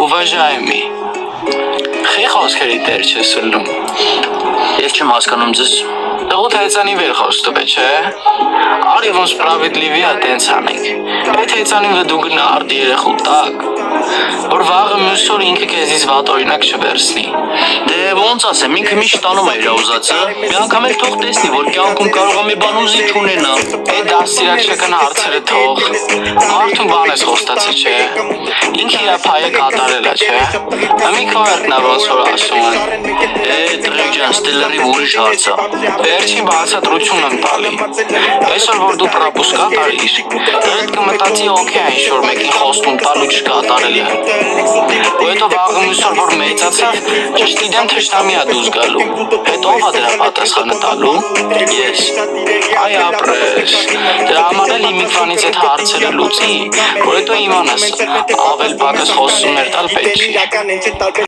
Уважаемый, խի խոսքերի տեր չես լում։ Ես չեմ հասկանում ձեզ։ Տղուտ հեծանի վեր խոստով է, չէ։ Արի ոնց սպրավիդլիվի է տենց անենք։ Այդ հեծանին վը դու գնա արդի երեխու տակ, որ վաղը մյուս օր ինքը քեզից վատ օրինակ չվերցնի։ Դե ոնց ասեմ, ինքը միշտ տանում է իր ուզածը։ Մի անգամ էլ թող տեսնի, որ կյանքում կարող է մի բան ուզի չունենա։ Այդ դաստիարակչական հարցերը թող։ Մարդուն բան ես խոստացել, չէ։ Ինքը իր փայը կատարել է, չէ։ Մի քվերն է ոնց որ ասում են։ Տղեկ ջան, ստելերի ուրիշ հարց է։ Վերջին բացատրություն եմ տալի։ Այսօր որ դու պրոպուսկա տարիր, այդ կմտածի օքեյ է ինչ-որ մեկին խոստում տալու չկատարել է։ Ու հետո վաղը մյուս օր որ մեծացավ, ճիշտ իրեն թշնամի է դուրս գալու։ Հետո ով է դրա պատասխանը տալու։ Ես։ Այ ապրես։ Դրա համար էլ հիմիկվանից այդ հարցերը լուծի, որ հետո իմանաս, ավել պակաս խոստումներ տալ պետք չի։